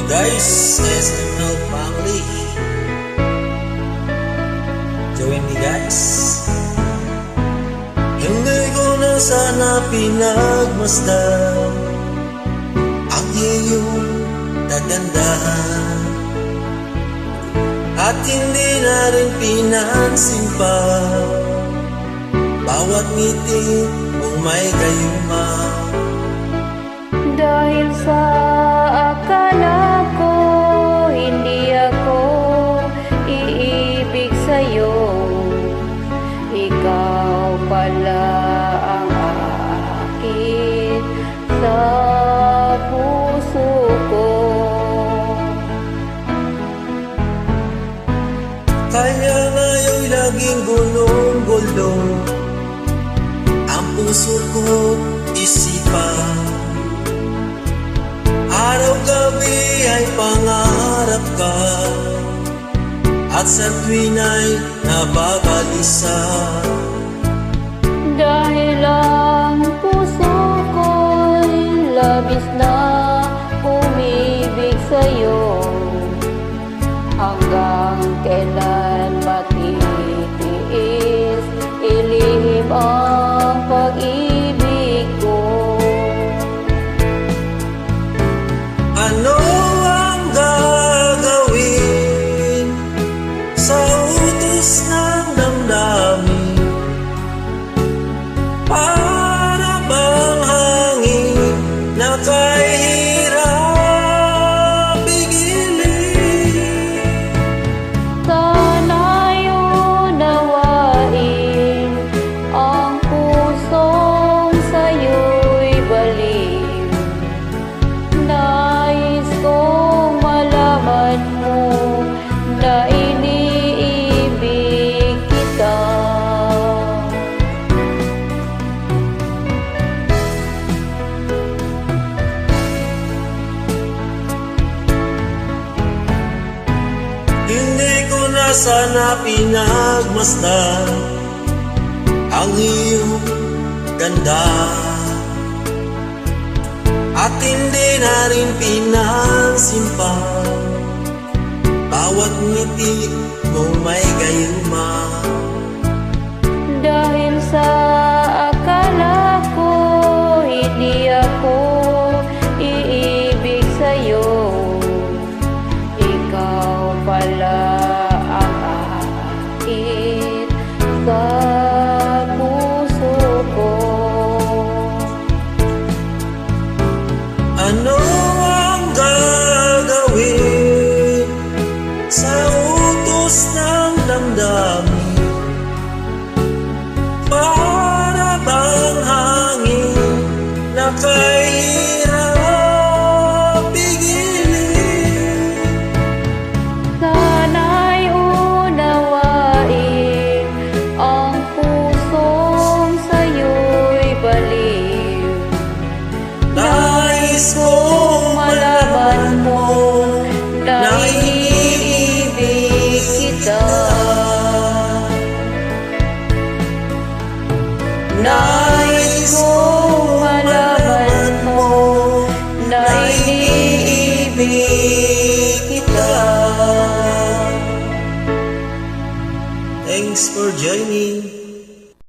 guys, SML family, join me guys. Hindi ko na sana pinagmasdan ang iyong kagandahan, at hindi na rin pinansin pa bawat ngiti mong may gayuma. Dahil sa akala ko hindi ako iibig sa'yo, ikaw pala ang aakit sa puso ko. Kaya ngayon'y laging gulong-gulong ang puso ko, isipan. Araw-gabi ay pangarap ka, at sa tuwin ay nababalisa. Dahil ang puso ko'y labis na umibig sa'yo, hanggang kailan matitiis ilihim ang pag-ibig ko. Ano ang gagawin sa utos ng damdamin? Para bang hangin na kahirap pigilin? Sana'y unawain ang pusong sa'yo'y baliw. Nais kong malaman mo na iniibig kita. Hindi ko na sana pinagmasdan ang iyong ganda, at hindi na rin pinansin pa bawat ngiti mo may gayuma. Dahil sa akala ko hindi ako iibig sa'yo, ikaw pala ang aakit sa puso ko. Ano ang gagawin sa utos ng damdamin? Para bang hangin na kahirap pigilin? Sana'y unawain ang pusong sa'yo'y baliw. Nais kong malaman mo na iniibig kita. Nais kong